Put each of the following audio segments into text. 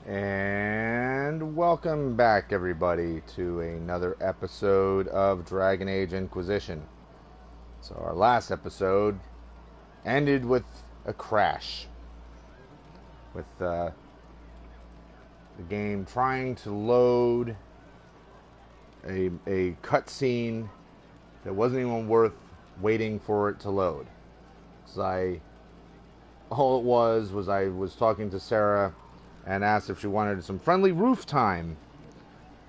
And welcome back, everybody, to another episode of Dragon Age Inquisition. So, our last episode ended with a crash, with the game trying to load a cutscene that wasn't even worth waiting for it to load. Because all it was I was talking to Sarah and asked if she wanted some friendly roof time,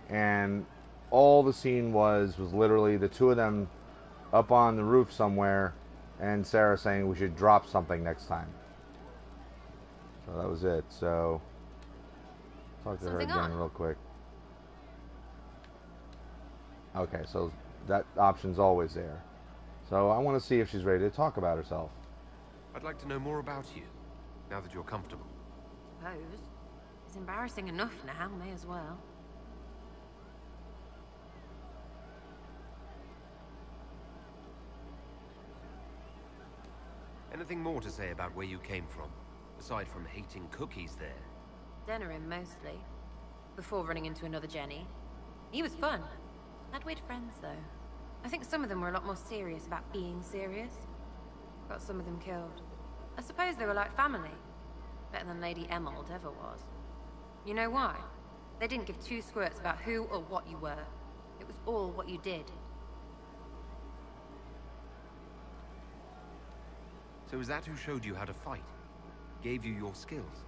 and all the scene was literally the two of them up on the roof somewhere, and Sarah saying we should drop something next time. So that was it. So talk to Something her again on? real quick. Okay, so that option's always there. So I want to see if she's ready to talk about herself. I'd like to know more about you, now that you're comfortable. Suppose. It's embarrassing enough now, may as well. Anything more to say about where you came from, aside from hating cookies there? Denerim, mostly. Before running into another Jenny. He was fun. Had weird friends, though. I think some of them were a lot more serious about being serious. Got some of them killed. I suppose they were like family. Better than Lady Emerald ever was. You know why? They didn't give two squirts about who or what you were. It was all what you did. So is that who showed you how to fight? Gave you your skills?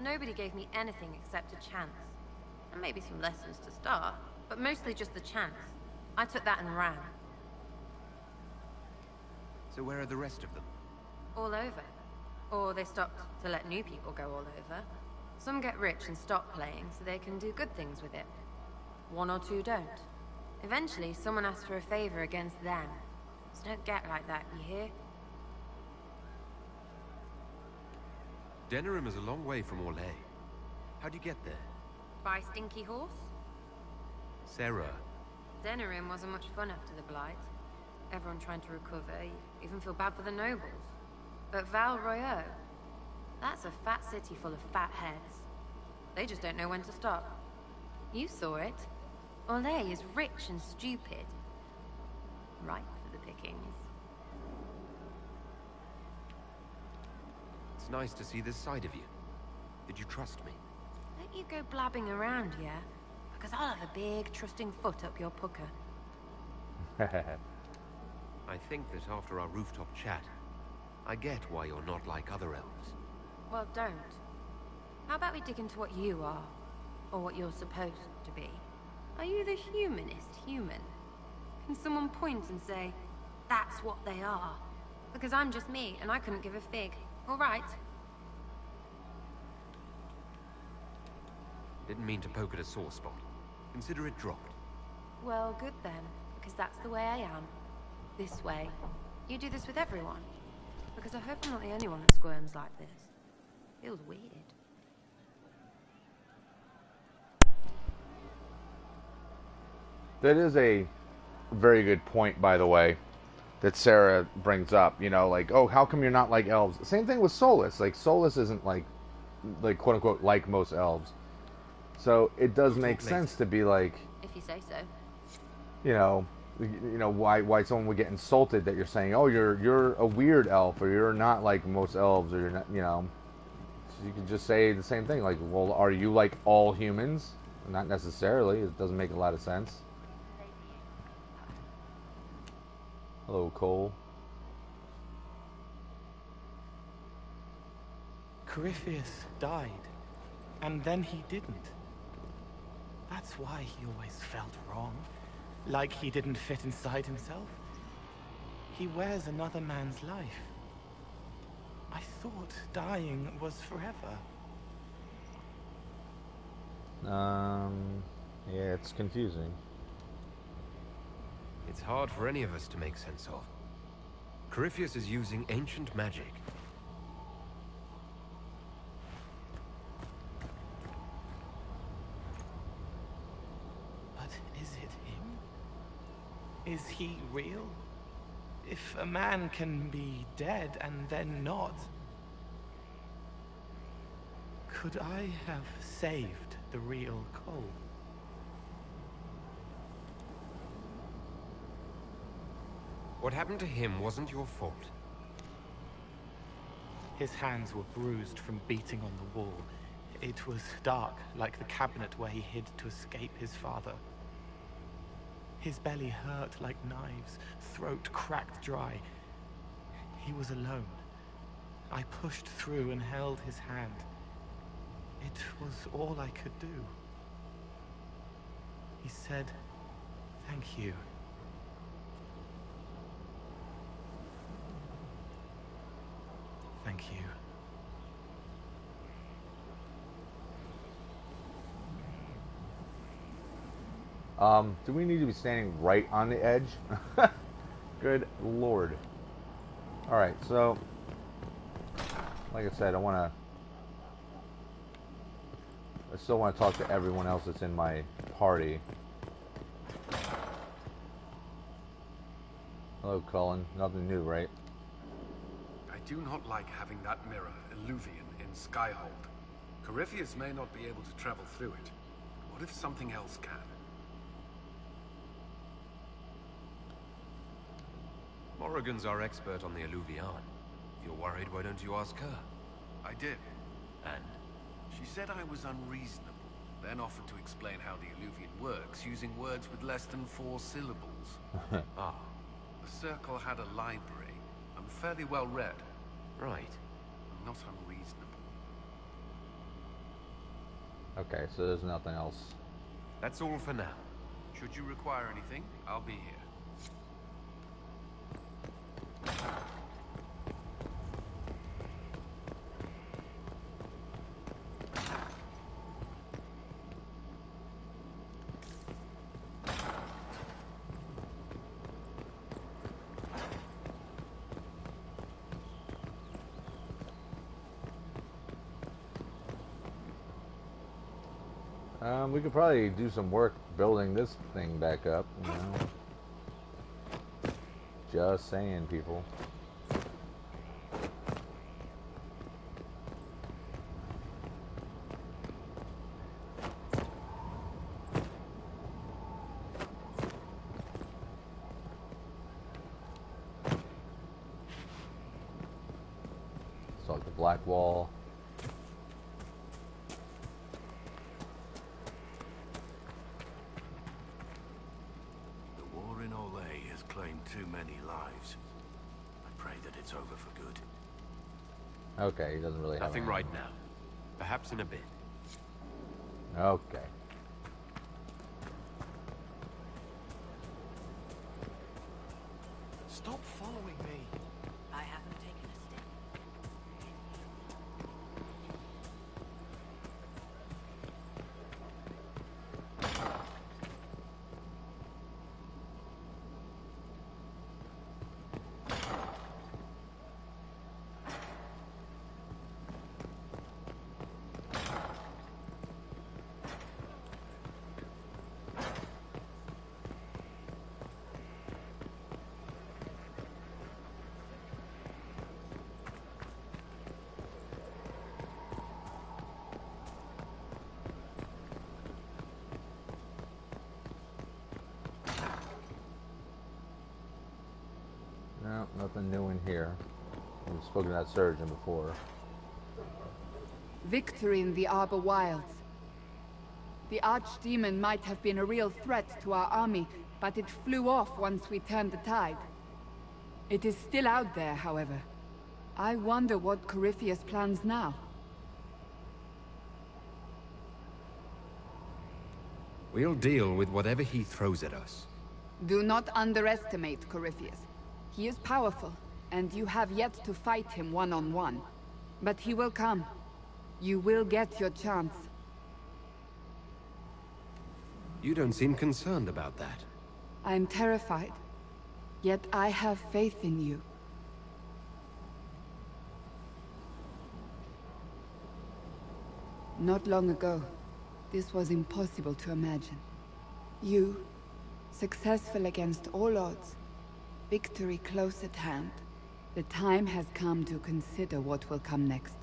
Nobody gave me anything except a chance. And maybe some lessons to start, but mostly just the chance. I took that and ran. So where are the rest of them? All over. Or they stopped to let new people go all over. Some get rich and stop playing so they can do good things with it. One or two don't. Eventually, someone asks for a favor against them. So don't get like that, you hear? Denerim is a long way from Orlais. How'd you get there? By Stinky Horse? Sarah. Denerim wasn't much fun after the Blight. Everyone trying to recover, you even feel bad for the nobles. But Val Royeaux, that's a fat city full of fat heads. They just don't know when to stop. You saw it. Orlais is rich and stupid. Ripe for the pickings. It's nice to see this side of you. Did you trust me? Don't you go blabbing around, yeah? Because I'll have a big, trusting foot up your pucker. I think that after our rooftop chat, I get why you're not like other elves. Well, don't. How about we dig into what you are? Or what you're supposed to be? Are you the humanist human? Can someone point and say, that's what they are? Because I'm just me, and I couldn't give a fig. All right? Didn't mean to poke at a sore spot. Consider it dropped. Well, good then. Because that's the way I am. This way. You do this with everyone. Because I hope I'm not the only one that squirms like this. Feels weird. That is a very good point, by the way, that Sarah brings up. You know, like, oh, how come you're not like elves? Same thing with Solus. Like, Solus isn't like quote unquote like most elves. So it does We'll make talk later. sense to be like, If you say so. you know why someone would get insulted that you're saying, oh, you're a weird elf, or you're not like most elves, or you're not, you know. So you could just say the same thing, like, well, are you like all humans? Not necessarily. It doesn't make a lot of sense. Hello, Cole. Corypheus died, and then he didn't. That's why he always felt wrong, like he didn't fit inside himself. He wears another man's life. I thought dying was forever. Yeah, it's confusing. It's hard for any of us to make sense of. Corypheus is using ancient magic. But is it him? Is he real? If a man can be dead and then not... Could I have saved the real Cole? What happened to him wasn't your fault. His hands were bruised from beating on the wall. It was dark, like the cabinet where he hid to escape his father. His belly hurt like knives, throat cracked dry. He was alone. I pushed through and held his hand. It was all I could do. He said, "Thank you." Thank you. Do we need to be standing right on the edge? Good lord. Alright, so like I said, I still want to talk to everyone else that's in my party. Hello, Cullen. Nothing new, right? I do not like having that mirror, Illuvian, in Skyhold. Corypheus may not be able to travel through it. What if something else can? Morrigan's our expert on the Illuvian. If you're worried, why don't you ask her? I did. And? She said I was unreasonable, then offered to explain how the Illuvian works using words with less than 4 syllables. Ah. The Circle had a library. I'm fairly well read. Right. I'm not unreasonable. Okay, so there's nothing else. That's all for now. Should you require anything, I'll be here. We could probably do some work building this thing back up, you know. Just saying, people. It's like the black wall. Too many lives. I pray that it's over for good. Okay, he doesn't really have nothing right now. Perhaps in a bit. Okay. Stop following me. I haven't taken a step. No, nothing new in here. We've spoken to that surgeon before. Victory in the Arbor Wilds. The Archdemon might have been a real threat to our army, but it flew off once we turned the tide. It is still out there, however. I wonder what Corypheus plans now. We'll deal with whatever he throws at us. Do not underestimate Corypheus. He is powerful, and you have yet to fight him one-on-one. But he will come. You will get your chance. You don't seem concerned about that. I am terrified. Yet I have faith in you. Not long ago, this was impossible to imagine. You, successful against all odds, victory close at hand. The time has come to consider what will come next.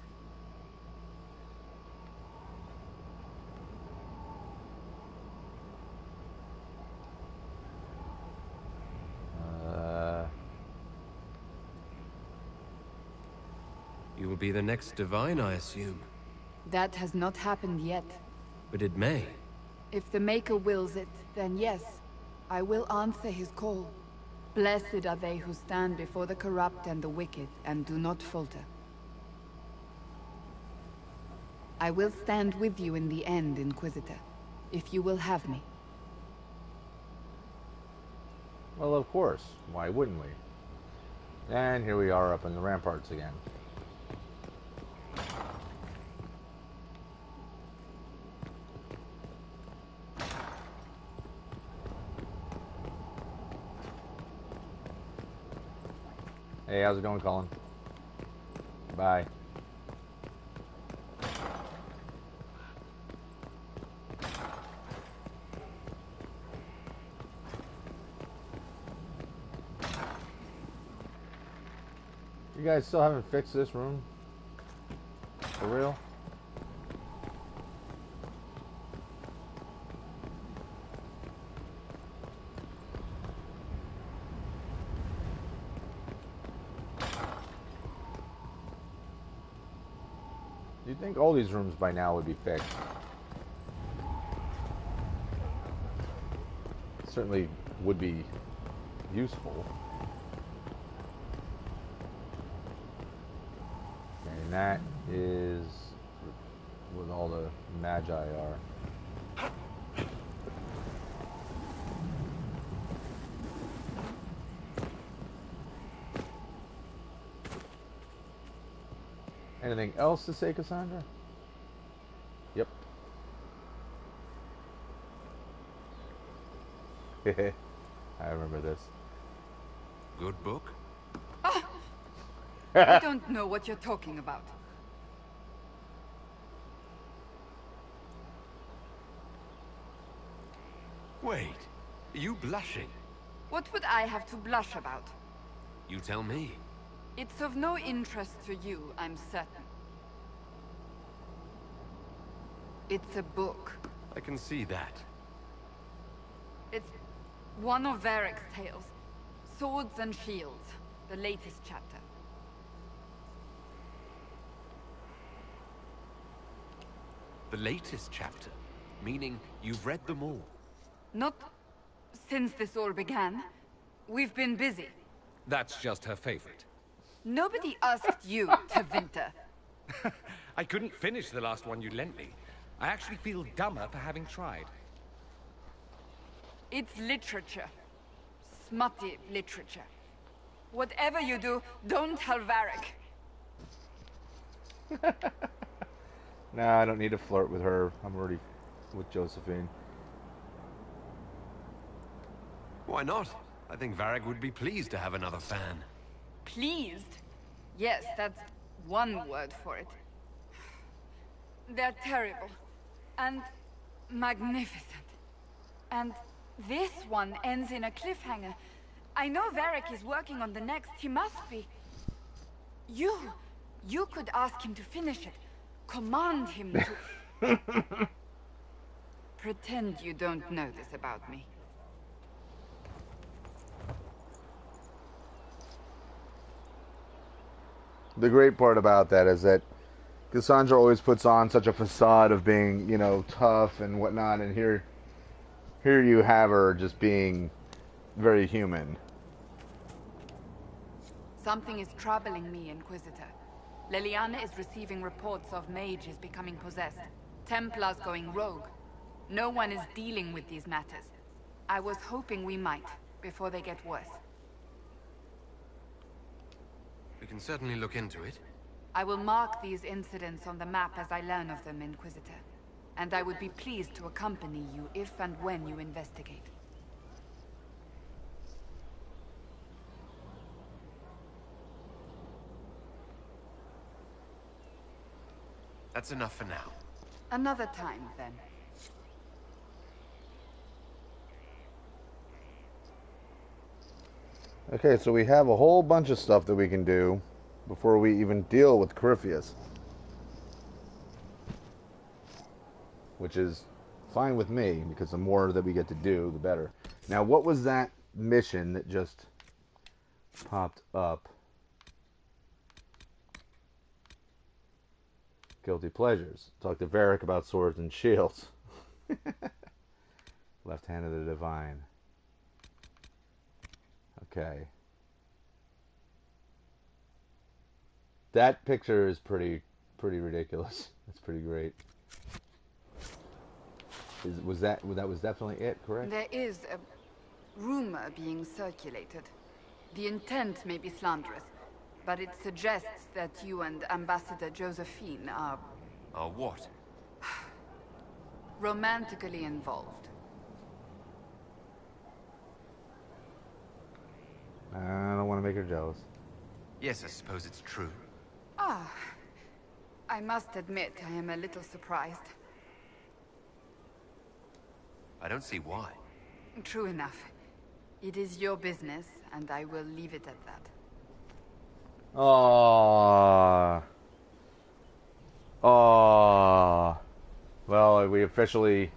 will be the next divine, I assume. That has not happened yet. But it may. If the Maker wills it, then yes, I will answer his call. Blessed are they who stand before the corrupt and the wicked, and do not falter. I will stand with you in the end, Inquisitor, if you will have me. Well, of course. Why wouldn't we? And here we are up in the ramparts again. Hey, how's it going, Colin? Bye. You guys still haven't fixed this room? For real? You'd think all these rooms by now would be fixed. Certainly would be useful. And that is where all the magi are. Anything else to say, Cassandra? Yep. I remember this. Good book? I don't know what you're talking about. Wait, are you blushing? What would I have to blush about? You tell me. It's of no interest to you, I'm certain. It's a book. I can see that. It's one of Varric's tales. Swords and Shields, the latest chapter. The latest chapter? Meaning you've read them all? Not since this all began. We've been busy. That's just her favorite. Nobody asked you, Tevinter. I couldn't finish the last one you lent me. I actually feel dumber for having tried. It's literature. Smutty literature. Whatever you do, don't tell Varric. Nah, I don't need to flirt with her. I'm already with Josephine. Why not? I think Varric would be pleased to have another fan. Pleased? Yes, that's one word for it. They're terrible. And magnificent. And this one ends in a cliffhanger. I know Varric is working on the next. He must be. You could ask him to finish it. Command him to... Pretend you don't know this about me. The great part about that is that Cassandra always puts on such a facade of being, you know, tough and whatnot, and here you have her just being very human. Something is troubling me, Inquisitor. Leliana is receiving reports of mages becoming possessed. Templars going rogue. No one is dealing with these matters. I was hoping we might, before they get worse. We can certainly look into it. I will mark these incidents on the map as I learn of them, Inquisitor. And I would be pleased to accompany you if and when you investigate. That's enough for now. Another time, then. Okay, so we have a whole bunch of stuff that we can do before we even deal with Corypheus. Which is fine with me, because the more that we get to do, the better. Now, what was that mission that just popped up? guilty pleasures. Talk to Varric about swords and shields. Left hand of the divine. Okay. That picture is pretty ridiculous. It's pretty great. That was definitely it, correct? There is a rumor being circulated. The intent may be slanderous, but it suggests that you and Ambassador Josephine are What? romantically involved. I don't want to make her jealous. Yes, I suppose it's true. Ah, I must admit I am a little surprised. I don't see why. True enough. It is your business, and I will leave it at that. Oh. Well, we officially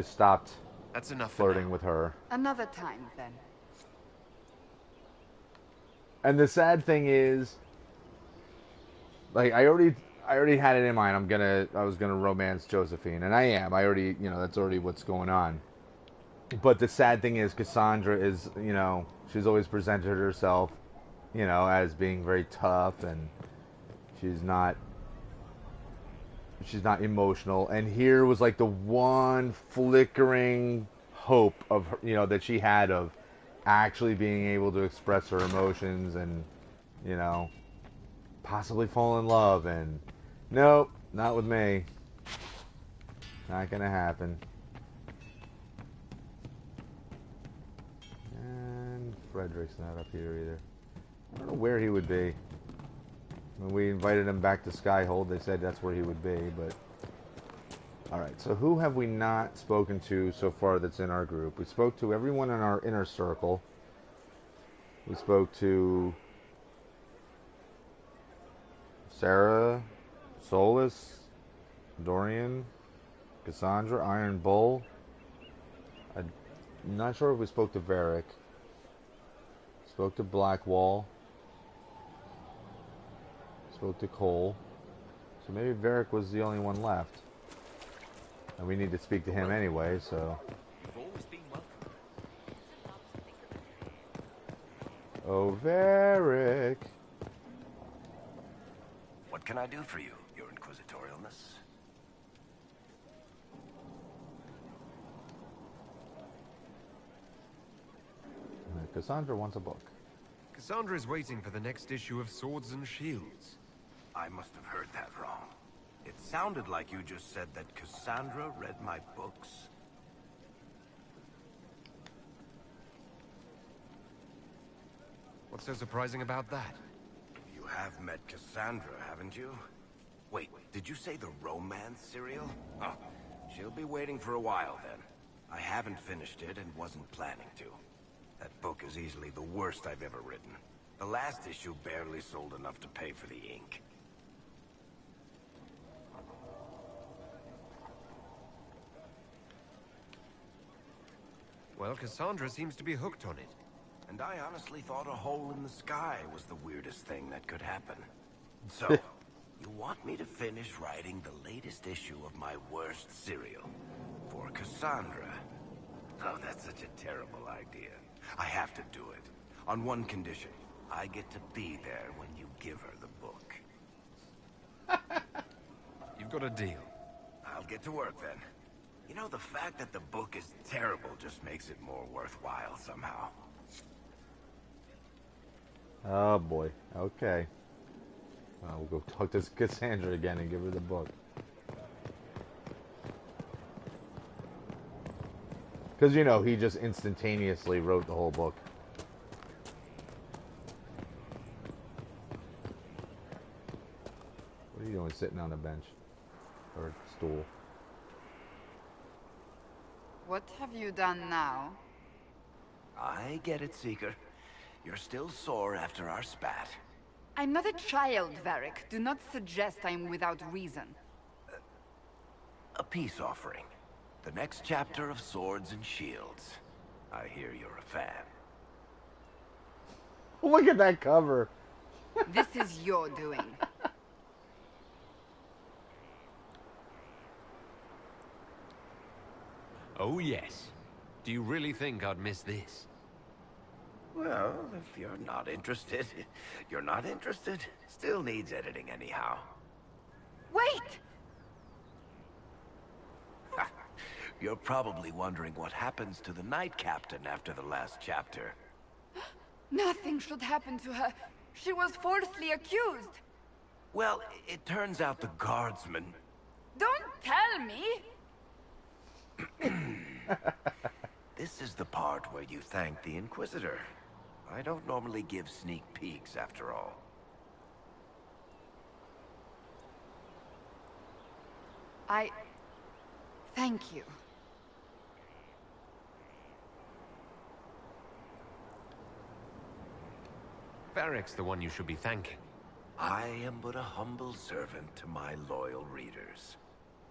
stopped That's enough flirting for now. with her. Another time, then. And the sad thing is, like, I already had it in mind. I was gonna romance Josephine, and I am. I already, that's already what's going on. But the sad thing is, Cassandra is, she's always presented herself, as being very tough, and she's not emotional. And here was like the one flickering hope of her, that she had of actually being able to express her emotions and, possibly fall in love. And nope, not with me. Not gonna happen. And Frederick's not up here either. I don't know where he would be. When we invited him back to Skyhold, they said that's where he would be, but... Alright, so who have we not spoken to so far that's in our group? We spoke to everyone in our inner circle. We spoke to... Sarah, Solus, Dorian, Cassandra, Iron Bull. I'm not sure if we spoke to Varric. Spoke to Blackwall. Spoke to Cole. So maybe Varric was the only one left. And we need to speak to him anyway, so... You've always been welcome. Oh, Varric! What can I do for you, your inquisitorialness? Cassandra wants a book. Cassandra is waiting for the next issue of Swords and Shields. I must have heard that wrong. It sounded like you just said that Cassandra read my books. What's so surprising about that? You have met Cassandra, haven't you? Wait, did you say the romance serial? Oh, she'll be waiting for a while then. I haven't finished it and wasn't planning to. That book is easily the worst I've ever written. The last issue barely sold enough to pay for the ink. Well, Cassandra seems to be hooked on it. And I honestly thought a hole in the sky was the weirdest thing that could happen. So, you want me to finish writing the latest issue of my worst serial for Cassandra? Oh, that's such a terrible idea. I have to do it. On one condition. I get to be there when you give her the book. You've got a deal. I'll get to work then. You know, the fact that the book is terrible just makes it more worthwhile somehow. Oh boy. Okay. We'll go talk to Cassandra again and give her the book. Because, he just instantaneously wrote the whole book. What are you doing sitting on a bench? Or stool? What have you done now? I get it, Seeker. You're still sore after our spat. I'm not a child, Varric. Do not suggest I'm without reason. A peace offering. The next chapter of Swords and Shields. I hear you're a fan. Look at that cover. This is your doing. Oh, yes. Do you really think I'd miss this? Well, if you're not interested, you're not interested. Still needs editing anyhow. Wait! You're probably wondering what happens to the Knight Captain after the last chapter. Nothing should happen to her. She was falsely accused. Well, it turns out the guardsman... Don't tell me! This is the part where you thank the Inquisitor. I don't normally give sneak peeks, after all. Thank you. Varric's the one you should be thanking. I am but a humble servant to my loyal readers.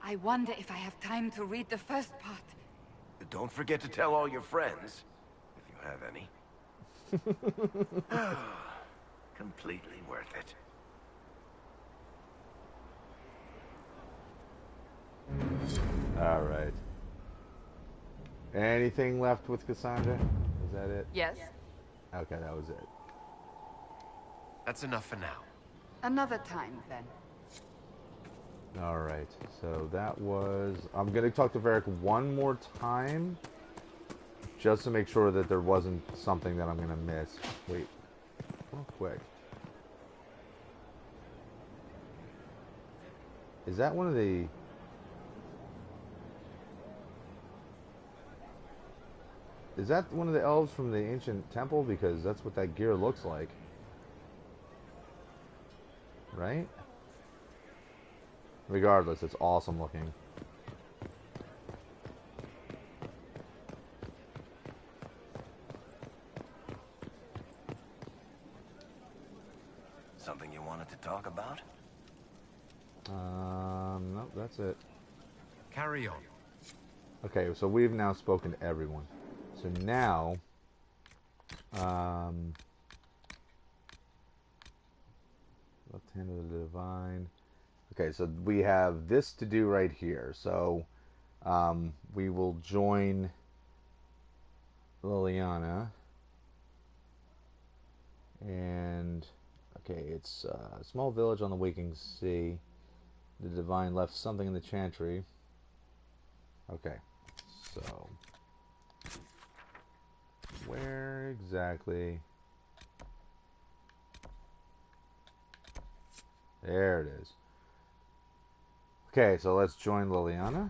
I wonder if I have time to read the first part. Don't forget to tell all your friends, if you have any. Completely worth it. All right. Anything left with Cassandra? Is that it? Yes. Okay, that was it. That's enough for now. Another time, then. All right. So that was... I'm going to talk to Varric one more time, just to make sure that there wasn't something that I'm going to miss. Wait. Real quick. Is that one of the... Is that one of the elves from the ancient temple? Because that's what that gear looks like. Right? Regardless, it's awesome looking. Something you wanted to talk about? No, that's it. Carry on. Okay, so we've now spoken to everyone. So now, left hand of the divine. Okay, so we have this to do right here. So we will join Liliana. And, okay, it's a small village on the Waking Sea. The divine left something in the chantry. Okay, so where exactly? There it is. Okay, so let's join Liliana.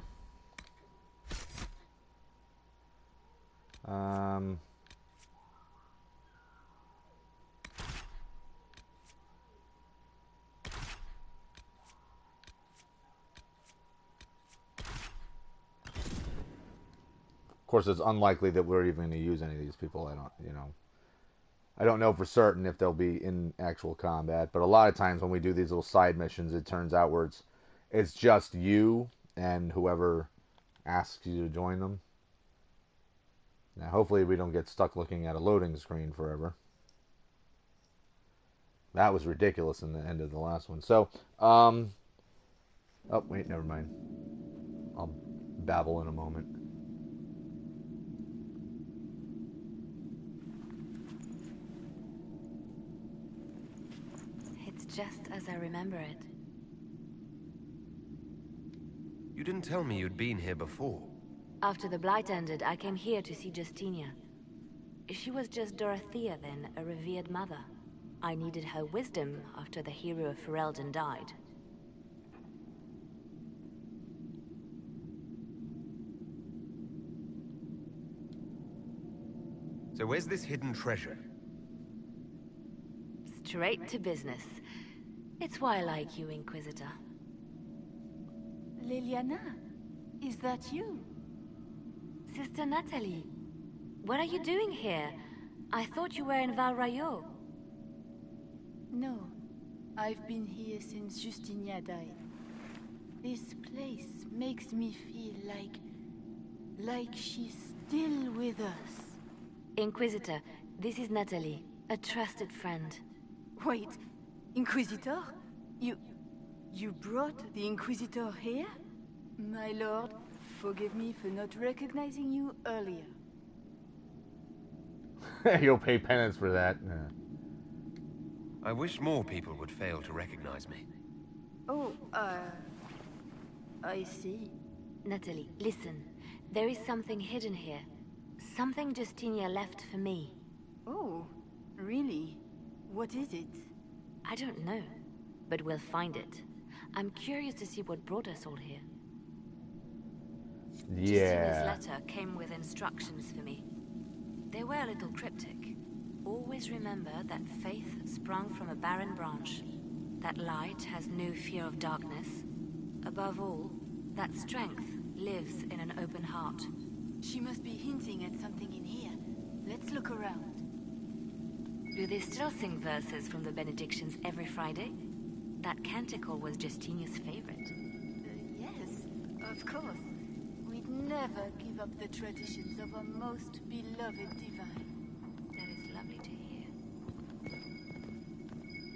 Of course, it's unlikely that we're even going to use any of these people. I don't know for certain if they'll be in actual combat, but a lot of times when we do these little side missions, it turns out where it's just you and whoever asks you to join them. Now, hopefully we don't get stuck looking at a loading screen forever. That was ridiculous in the end of the last one. So, oh, wait, never mind. I'll babble in a moment. It's just as I remember it. You didn't tell me you'd been here before. After the Blight ended, I came here to see Justinia. She was just Dorothea then, a revered mother. I needed her wisdom after the hero of Ferelden died. So where's this hidden treasure? Straight to business. It's why I like you, Inquisitor. Liliana, is that you? Sister Natalie, what are you doing here? I thought you were in Val Rayo. No, I've been here since Justinia died. This place makes me feel like she's still with us. Inquisitor, this is Natalie, a trusted friend. Wait, Inquisitor? You brought the Inquisitor here? My lord, Forgive me for not recognizing you earlier. You'll pay penance for that. I wish more people would fail to recognize me. Oh, I see. Natalie, listen. There is something hidden here. Something Justinia left for me. Oh, really? What is it? I don't know, but we'll find it. I'm curious to see what brought us all here. Justinia's letter came with instructions for me. They were a little cryptic. Always remember that faith sprung from a barren branch. That light has no fear of darkness. Above all, that strength lives in an open heart. She must be hinting at something in here. Let's look around. Do they still sing verses from the benedictions every Friday? That canticle was Justinia's favorite. Yes, of course. We'd never give up the traditions of our most beloved divine. That is lovely to hear.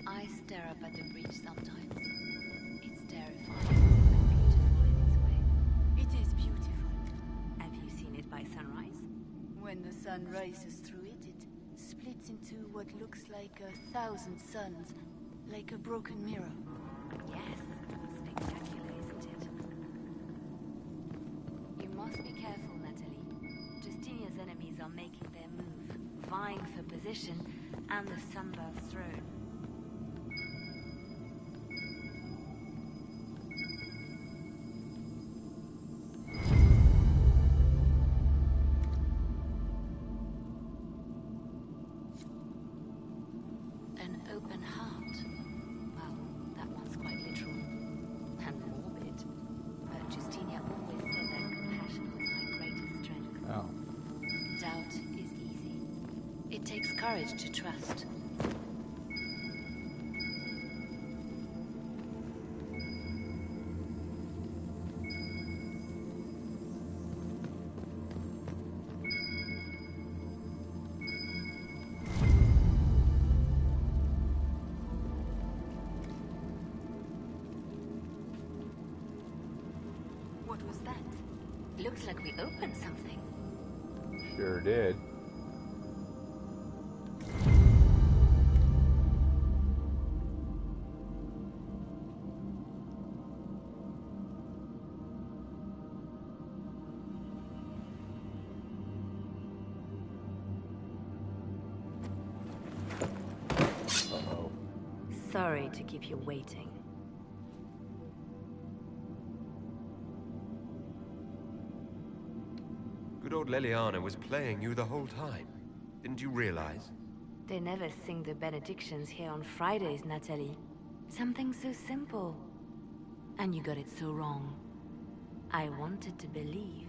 I stare up at the breach sometimes. It's terrifying, but beautiful in its way. It is beautiful. Have you seen it by sunrise? When the sun rises through it, it splits into what looks like 1,000 suns, like a broken mirror. Yes, spectacular, isn't it? You must be careful, Natalie. Justinia's enemies are making their move, vying for position and the Sunbirth throne. An open heart. Well, that one's quite literal. And morbid. But Justinia always said that compassion was my greatest strength. Oh. Doubt is easy. It takes courage to trust. What was that? Looks like we opened something. Sure did. Uh-oh. Sorry to keep you waiting. Good old Leliana was playing you the whole time. Didn't you realize? They never sing the benedictions here on Fridays, Natalie. Something so simple. And you got it so wrong. I wanted to believe,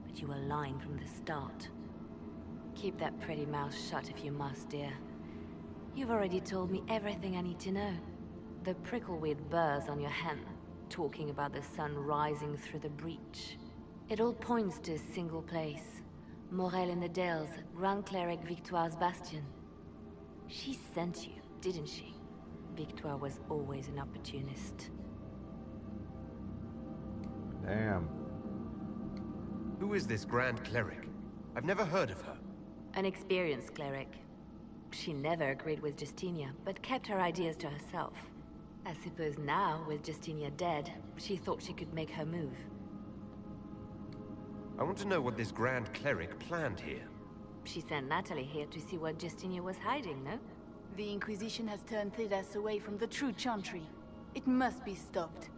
but you were lying from the start. Keep that pretty mouth shut if you must, dear. You've already told me everything I need to know. The prickleweed burrs on your hem, talking about the sun rising through the breach. It all points to a single place. Morel in the Dales, Grand Cleric Victoire's bastion. She sent you, didn't she? Victoire was always an opportunist. Damn. Who is this Grand Cleric? I've never heard of her. An experienced cleric. She never agreed with Justinia, but kept her ideas to herself. I suppose now, with Justinia dead, she thought she could make her move. I want to know what this Grand Cleric planned here. She sent Natalie here to see what Justinia was hiding, no? The Inquisition has turned Thidas away from the true Chantry. It must be stopped.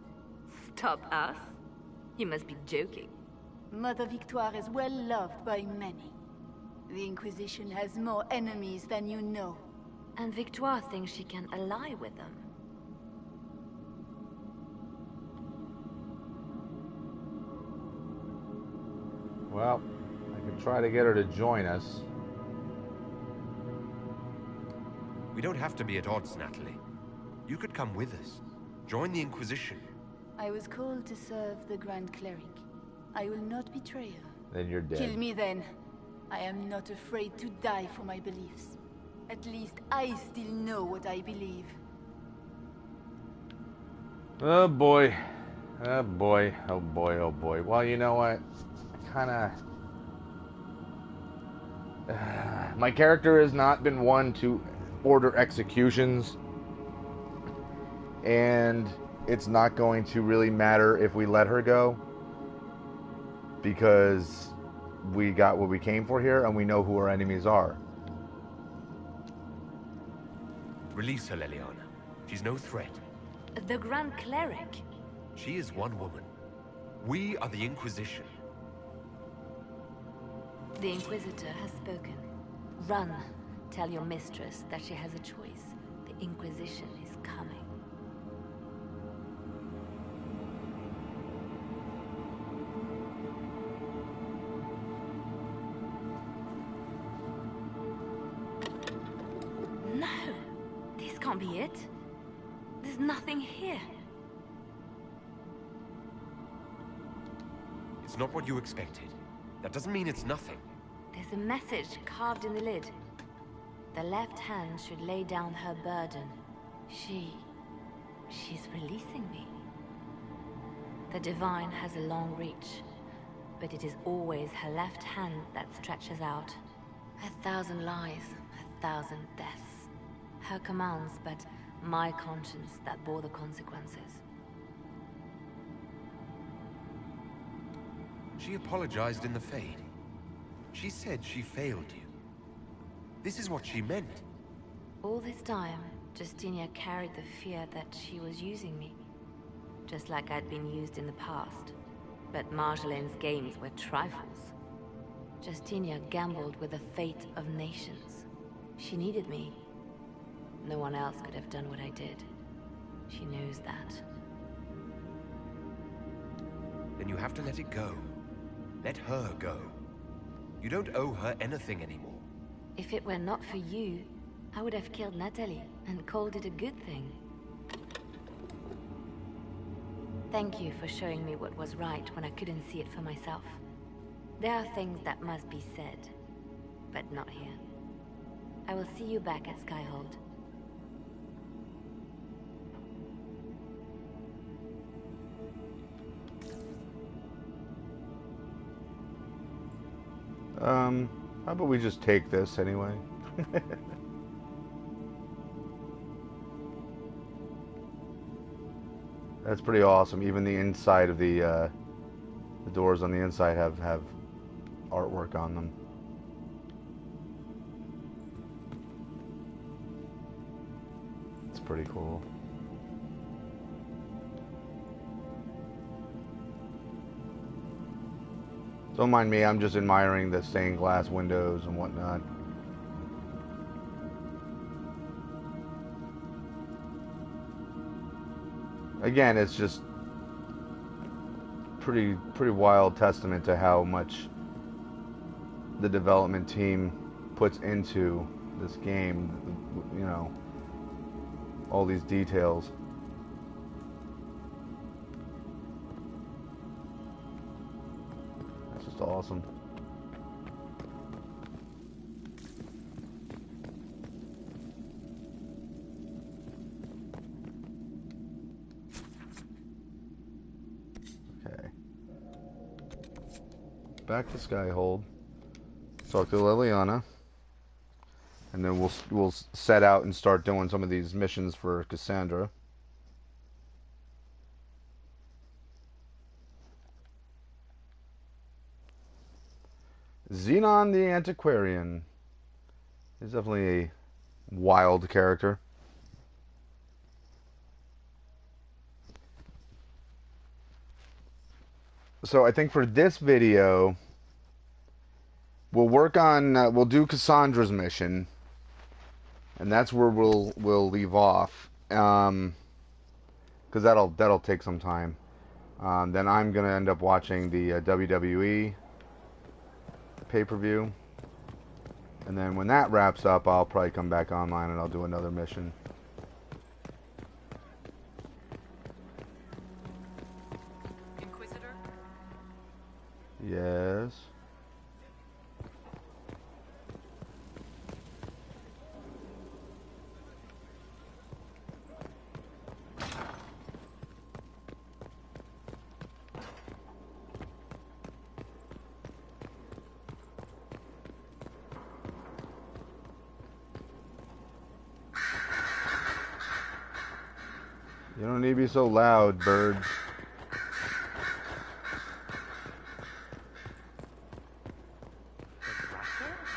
Stop us? You must be joking. Mother Victoire is well loved by many. The Inquisition has more enemies than you know. And Victoire thinks she can ally with them. Well, I can try to get her to join us. We don't have to be at odds, Natalie. You could come with us. Join the Inquisition. I was called to serve the Grand Cleric. I will not betray her. Then you're dead. Kill me then. I am not afraid to die for my beliefs. At least I still know what I believe. Oh boy. Oh boy, oh boy, oh boy. Well, you know what? Kind of. My character has not been one to order executions, and it's not going to really matter if we let her go, because we got what we came for here, and we know who our enemies are. Release her, Leliana. She's no threat. The Grand Cleric. She is one woman. We are the Inquisition. The Inquisitor has spoken. Run. Tell your mistress that she has a choice. The Inquisition is coming. No! This can't be it. There's nothing here. It's not what you expected. That doesn't mean it's nothing. There's a message carved in the lid. The left hand should lay down her burden. She's releasing me. The Divine has a long reach, but it is always her left hand that stretches out. 1,000 lies, 1,000 deaths. Her commands, but my conscience that bore the consequences. She apologized in the Fade. She said she failed you. This is what she meant. All this time, Justinia carried the fear that she was using me. Just like I'd been used in the past. But Marjolaine's games were trifles. Justinia gambled with the fate of nations. She needed me. No one else could have done what I did. She knows that. Then you have to let it go. Let her go. You don't owe her anything anymore. If it were not for you, I would have killed Natalie and called it a good thing. Thank you for showing me what was right when I couldn't see it for myself. There are things that must be said, but not here. I will see you back at Skyhold. How about we just take this anyway? That's pretty awesome. Even the inside of the doors on the inside have artwork on them. It's pretty cool. Don't mind me, I'm just admiring the stained glass windows and whatnot. Again, it's just pretty wild testament to how much the development team puts into this game, you know, all these details. That's just awesome. Okay. Back to Skyhold. Talk to Leliana. And then we'll set out and start doing some of these missions for Cassandra. Xenon the Antiquarian is definitely a wild character. So I think for this video, we'll work on we'll do Cassandra's mission, and that's where we'll leave off, because that'll take some time. Then I'm gonna end up watching the WWE pay-per-view, and then when that wraps up, I'll probably come back online and I'll do another mission. Inquisitor? Yes. You don't need to be so loud, bird.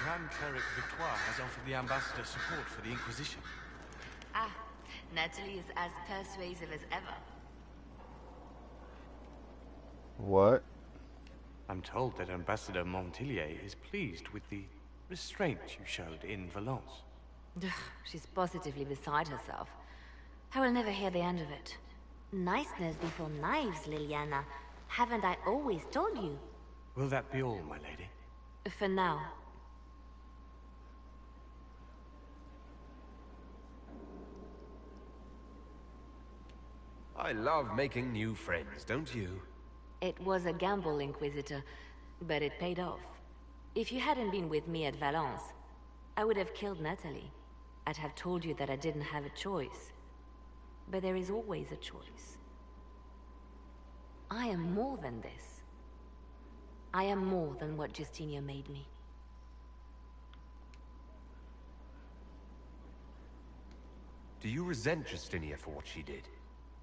Grand Cleric Victoire has offered the ambassador support for the Inquisition. Ah, Natalie is as persuasive as ever. What? I'm told that Ambassador Montillier is pleased with the restraint you showed in Valence. Ugh, she's positively beside herself. I will never hear the end of it. Niceness before knives, Liliana. Haven't I always told you? Will that be all, my lady? For now. I love making new friends, don't you? It was a gamble, Inquisitor, but it paid off. If you hadn't been with me at Valence, I would have killed Natalie. I'd have told you that I didn't have a choice. But there is always a choice. I am more than this. I am more than what Justinia made me. Do you resent Justinia for what she did?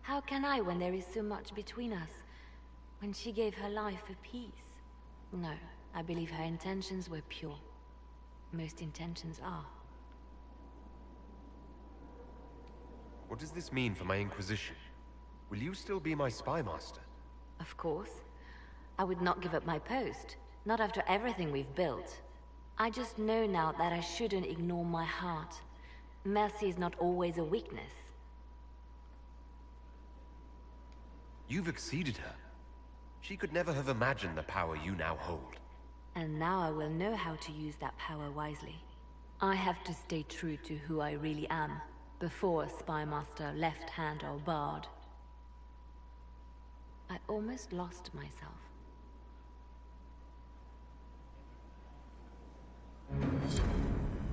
How can I when there is so much between us? When she gave her life for peace? No, I believe her intentions were pure. Most intentions are. What does this mean for my Inquisition? Will you still be my spy master? Of course. I would not give up my post. Not after everything we've built. I just know now that I shouldn't ignore my heart. Mercy is not always a weakness. You've exceeded her. She could never have imagined the power you now hold. And now I will know how to use that power wisely. I have to stay true to who I really am, before a spy master left hand or barred. I almost lost myself.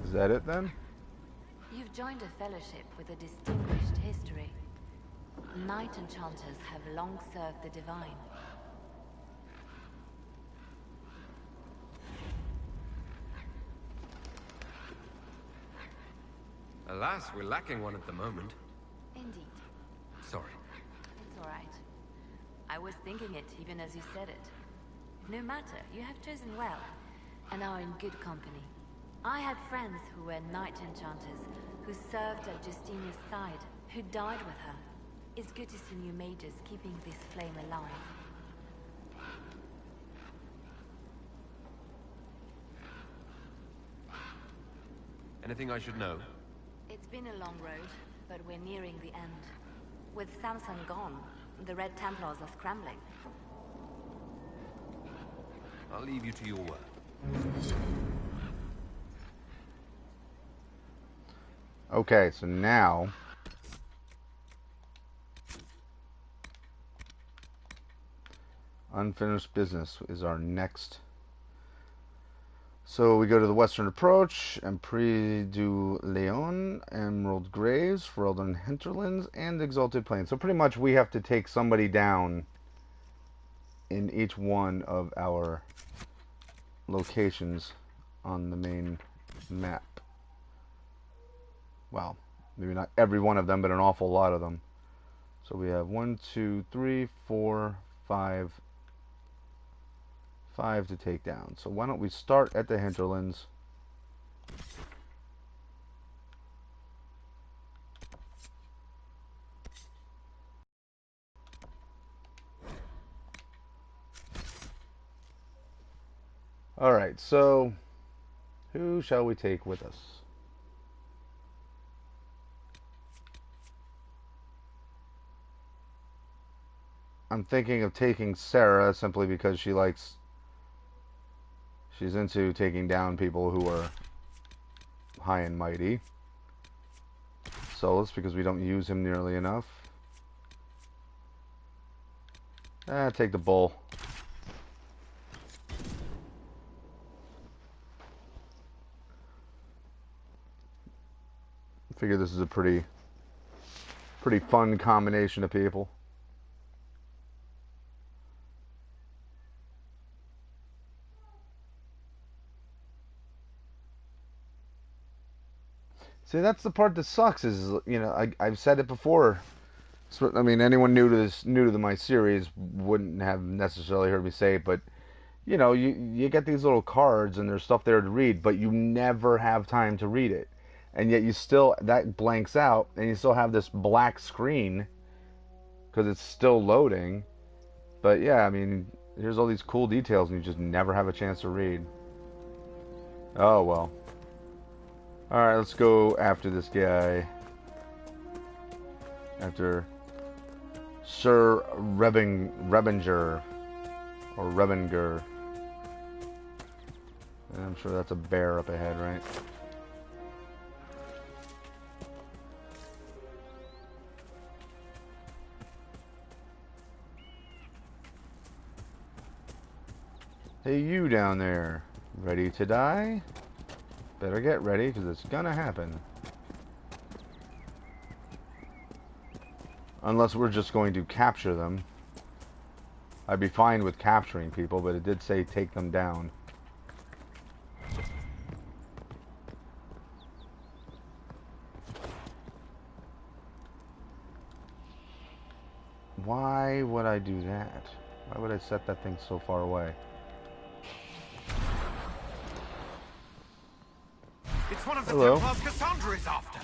Is that it then? You've joined a fellowship with a distinguished history. Knight enchanters have long served the divine. Alas, we're lacking one at the moment. Indeed. Sorry. It's all right. I was thinking it even as you said it. No matter, you have chosen well, and are in good company. I had friends who were knight enchanters, who served at Justinia's side, who died with her. It's good to see new mages keeping this flame alive. Anything I should know? It's been a long road, but we're nearing the end. With Samson gone, the Red Templars are scrambling. I'll leave you to your work. Okay, so now unfinished business is our next. So we go to the Western Approach, Empire du Leon, Emerald Graves, Ferelden Hinterlands, and Exalted Plains. So pretty much we have to take somebody down in each one of our locations on the main map. Well, maybe not every one of them, but an awful lot of them. So we have 1, 2, 3, 4, 5 to take down. So why don't we start at the hinterlands? Alright, so who shall we take with us? I'm thinking of taking Sarah simply because she's into taking down people who are high and mighty. Solus because we don't use him nearly enough. Take the bull. I figure this is a pretty fun combination of people. See, that's the part that sucks is, you know, I've said it before. So, I mean, anyone new to my series, wouldn't have necessarily heard me say it, but you know, you get these little cards and there's stuff there to read, but you never have time to read it, and yet you still that blanks out, and you still have this black screen because it's still loading. But yeah, I mean, here's all these cool details, and you just never have a chance to read. Oh well. All right, let's go after this guy. After Sir Rebinger or Rebinger. I'm sure that's a bear up ahead, right? Hey, you down there. Ready to die? Better get ready, because it's gonna happen. Unless we're just going to capture them. I'd be fine with capturing people, but it did say take them down. Why would I do that? Why would I set that thing so far away? It's one of the Hello. Templars Cassandra is after.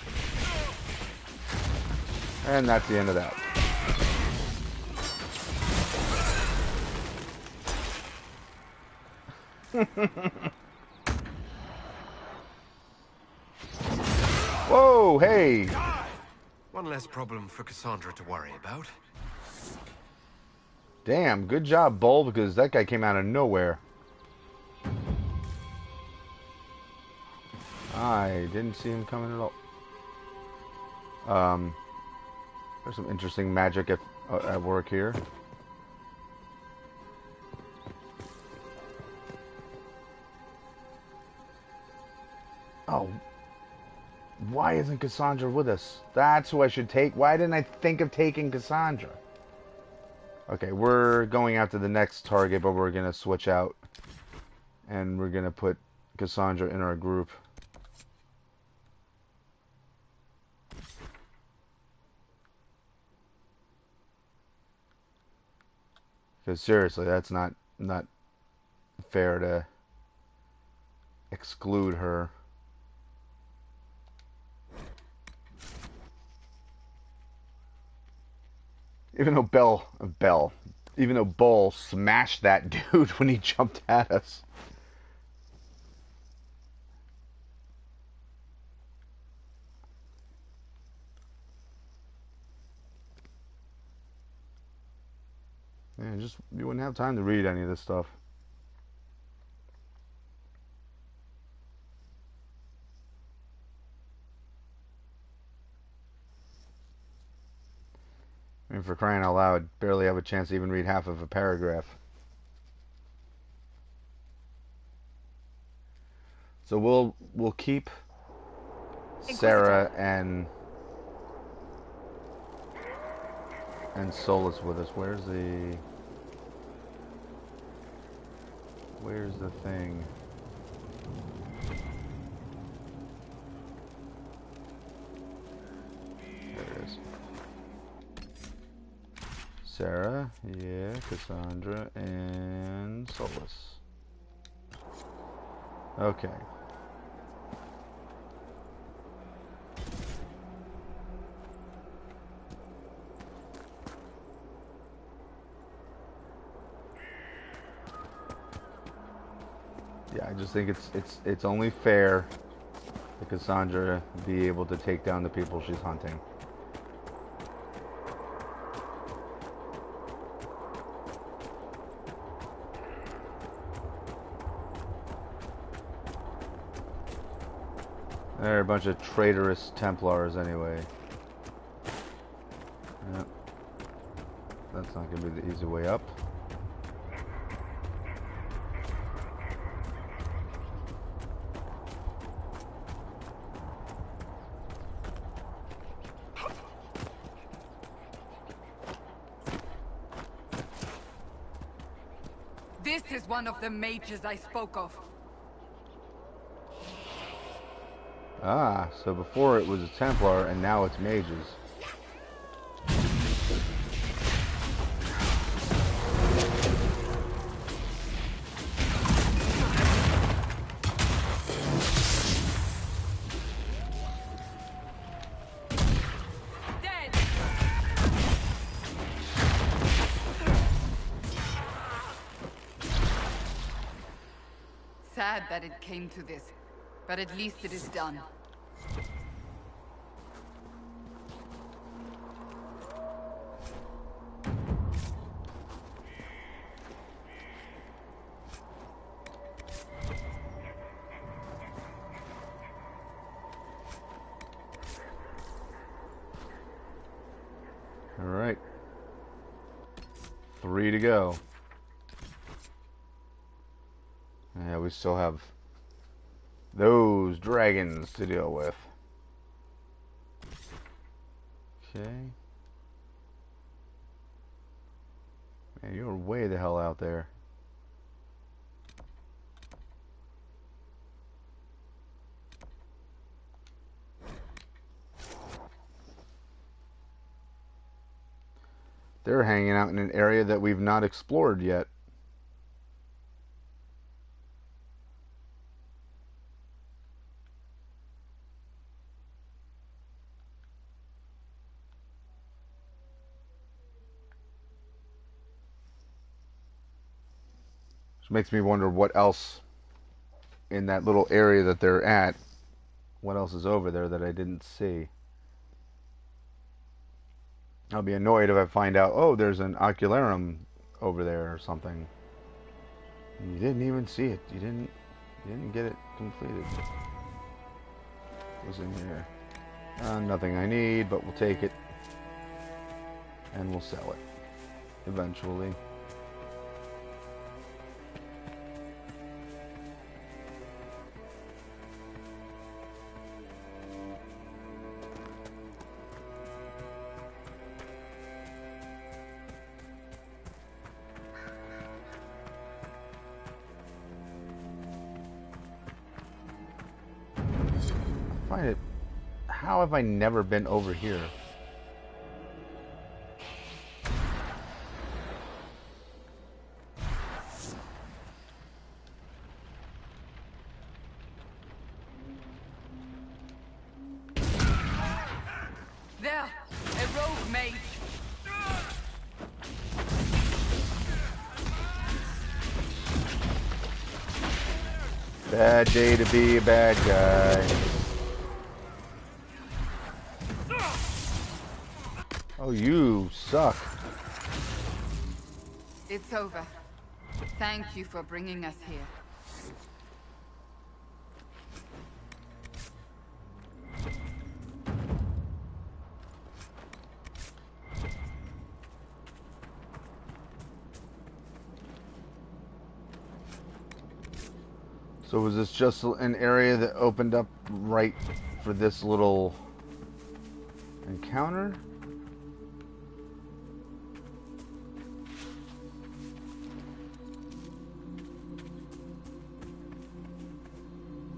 And that's the end of that. Whoa, hey! One less problem for Cassandra to worry about. Damn, good job, Bull, because that guy came out of nowhere. I didn't see him coming at all. There's some interesting magic at work here. Oh. Why isn't Cassandra with us? That's who I should take. Why didn't I think of taking Cassandra? Okay, we're going after the next target, but we're going to switch out. And we're going to put Cassandra in our group. Because seriously, that's not fair to exclude her. Even though Bull smashed that dude when he jumped at us. Man, you wouldn't have time to read any of this stuff. I mean, for crying out loud, barely have a chance to even read half of a paragraph. So we'll keep Sarah and Solus with us. Where's the thing? There it is. Sarah, yeah, Cassandra, and Solus. Okay. Yeah, I just think it's only fair that Cassandra be able to take down the people she's hunting. They're a bunch of traitorous Templars anyway. Yep. That's not going to be the easy way up. This is one of the mages I spoke of. Ah, so before it was a Templar and now it's mages. sad that it came to this, but at least it is done. All right. 3 to go. Yeah, we still have those dragons to deal with. Okay. Man, you're way the hell out there. They're hanging out in an area that we've not explored yet. Which makes me wonder what else in that little area that they're at, what else is over there that I didn't see. I'll be annoyed if I find out, oh, there's an ocularum over there or something. You didn't even see it. You didn't get it completed. What's in here? Nothing I need, but we'll take it. And we'll sell it. Eventually. Find it. How have I never been over here? There! A rogue mage! Bad day to be a bad guy. Oh, you suck. It's over. Thank you for bringing us here. So was this just an area that opened up right for this little encounter?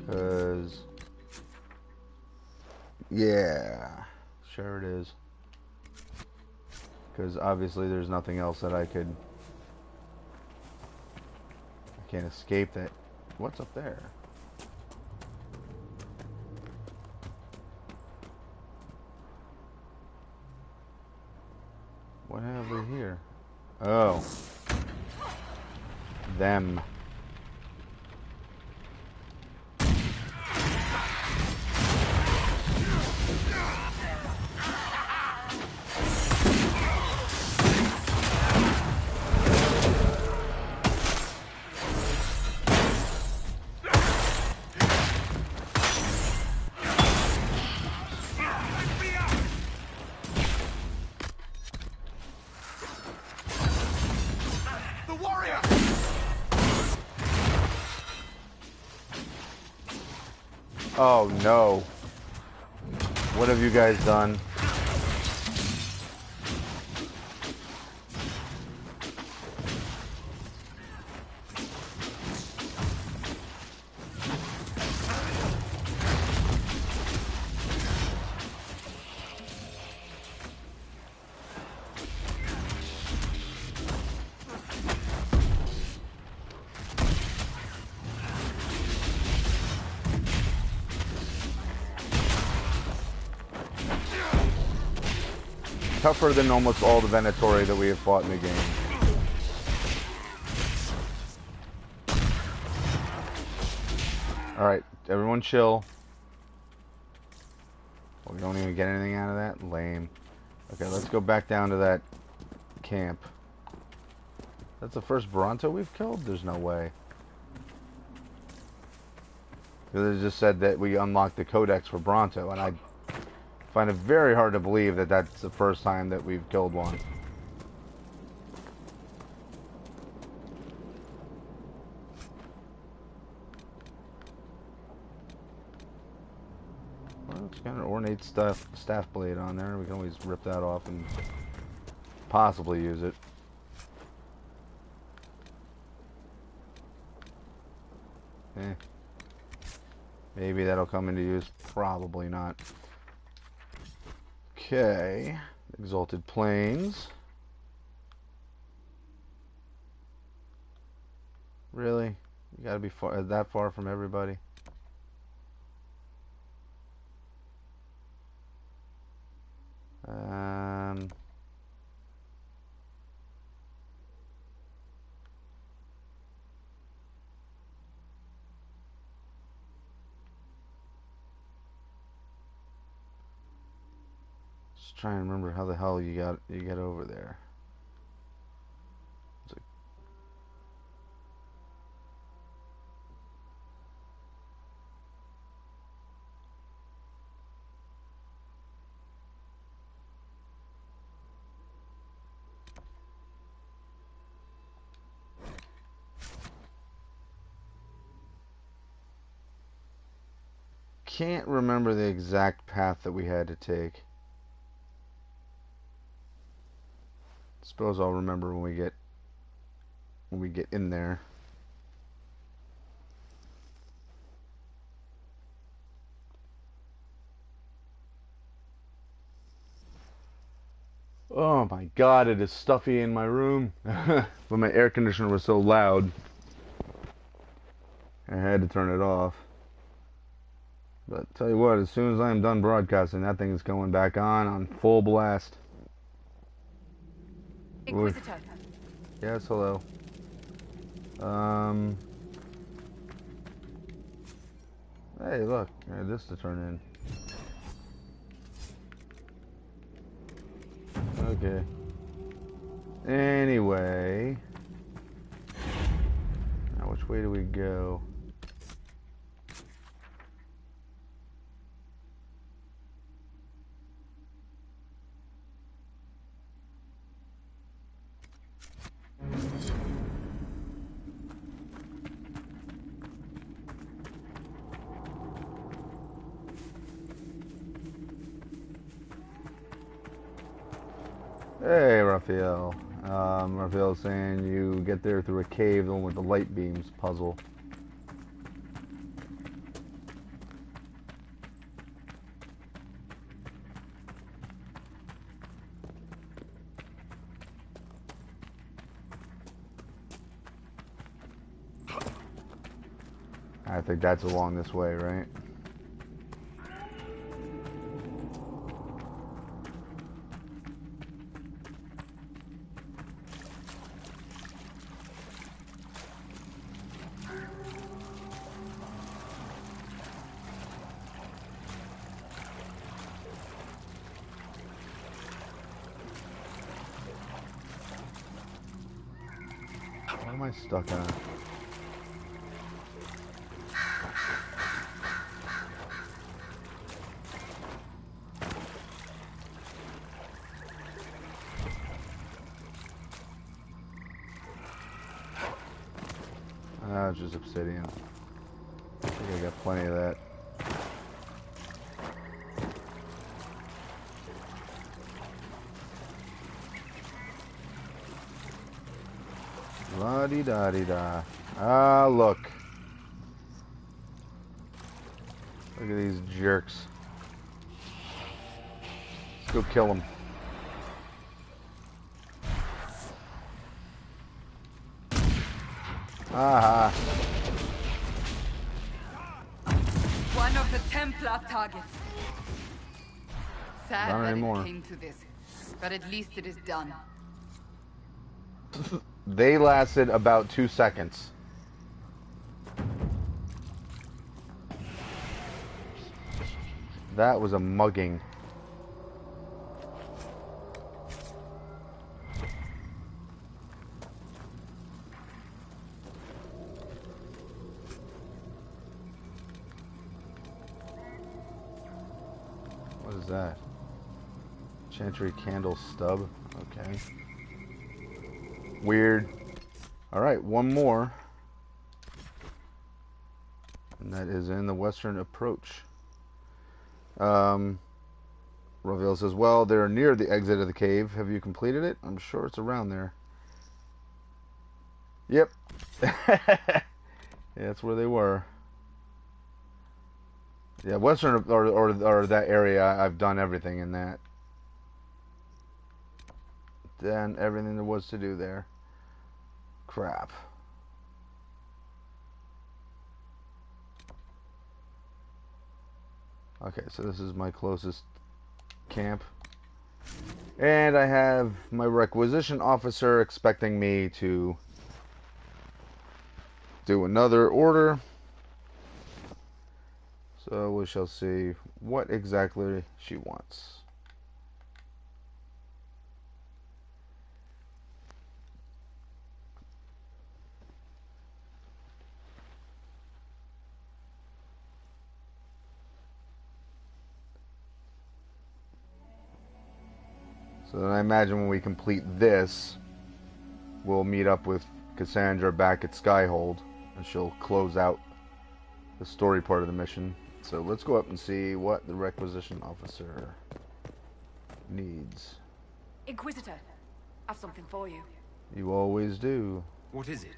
Because, yeah, sure it is. Because obviously there's nothing else that I can't escape that. What's up there? What have we here? Oh. Them. Oh no. What have you guys done? Tougher than almost all the Venatori that we have fought in the game. Alright, everyone chill. Well, we don't even get anything out of that? Lame. Okay, let's go back down to that camp. That's the first Bronto we've killed? There's no way. Because it just said that we unlocked the codex for Bronto, and I find it very hard to believe that that's the first time that we've killed one. Well, it's got an ornate staff blade on there. We can always rip that off and possibly use it. Eh. Maybe that'll come into use. Probably not. Okay. Exalted Plains. Really? You gotta be that far from everybody? Just trying to remember how the hell you get over there. Can't remember the exact path that we had to take. Suppose I'll remember when we get in there. Oh my god, it is stuffy in my room. But my air conditioner was so loud, I had to turn it off. But tell you what, as soon as I'm done broadcasting, that thing is going back on full blast. Inquisition. Yes, hello. Hey, look, I had this to turn in. Okay. Anyway, now which way do we go? Hey, Raphael. Raphael's saying you get there through a cave, the one with the light beams puzzle. I think that's along this way, right? What am I stuck on? Ah, it's just obsidian. I think I got plenty of that. La-di-da-di-da. Ah, look. Look at these jerks. Let's go kill them. Aha. One of the Templar targets. Sad Not that anymore. it came to this, but at least it is done. They lasted about 2 seconds. That was a mugging. What is that? Chantry candle stub. Okay. Weird. Alright, one more. And that is in the western approach. Ravel says, well, they're near the exit of the cave. Have you completed it? I'm sure it's around there. Yep. Yeah, that's where they were. Yeah, western or that area, I've done everything in that. Done everything there was to do there. Crap. Okay, so this is my closest camp. And I have my requisition officer expecting me to do another order. So we shall see what exactly she wants. So then I imagine when we complete this, we'll meet up with Cassandra back at Skyhold, and she'll close out the story part of the mission. So let's go up and see what the requisition officer needs. Inquisitor, I've something for you. You always do. What is it?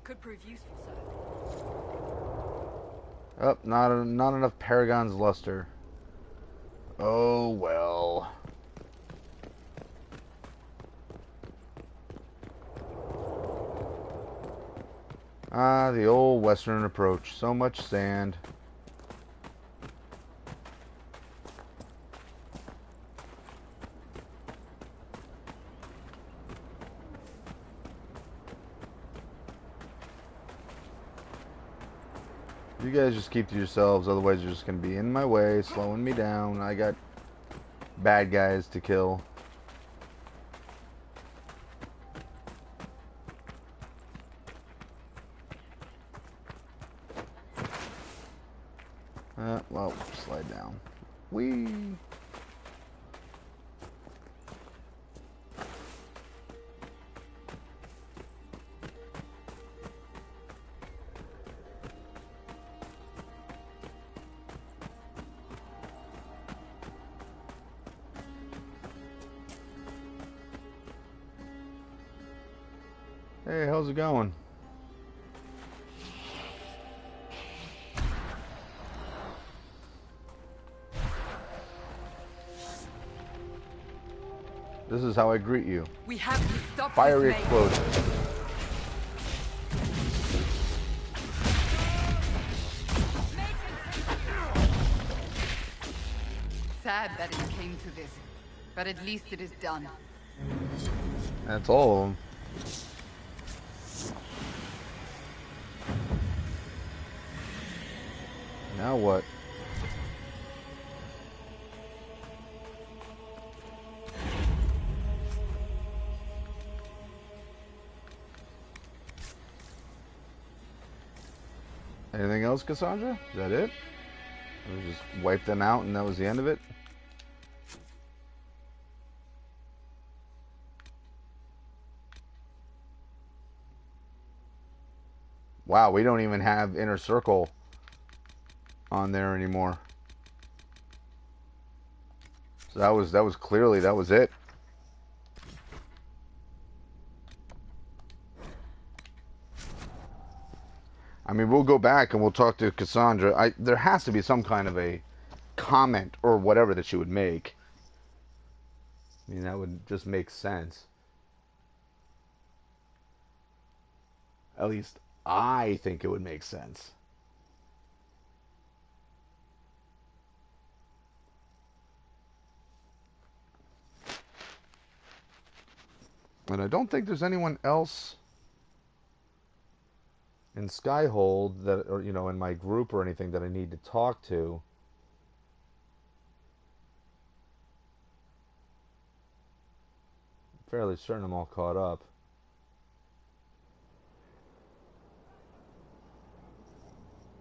Could prove useful, sir. Oh, not enough Paragon's luster. Oh well. Ah, the old western approach. So much sand. You guys just keep to yourselves, otherwise you're just going to be in my way, slowing me down. I got bad guys to kill. Well, slide down. Whee! Hey, how's it going? This is how I greet you. We have to stop Fiery this explosion. Sad that it came to this, but at least it is done. That's all of them. Now what? Anything else, Cassandra? Is that it? We just wiped them out and that was the end of it? Wow, we don't even have Inner Circle on there anymore. So that was clearly, that was it. I mean, we'll go back and we'll talk to Cassandra. There has to be some kind of a comment or whatever that she would make. I mean, that would just make sense. At least I think it would make sense. And I don't think there's anyone else in Skyhold that, or in my group or anything that I need to talk to. fairly certain I'm all caught up.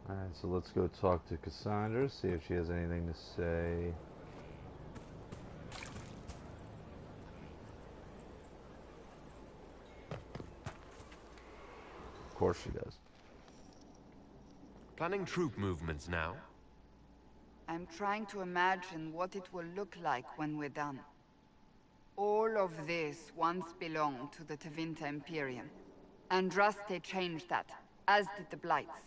Alright, so let's go talk to Cassandra, see if she has anything to say. Of course she does. Planning troop movements now? I'm trying to imagine what it will look like when we're done. All of this once belonged to the Tevinter Imperium. Andraste changed that, as did the Blights.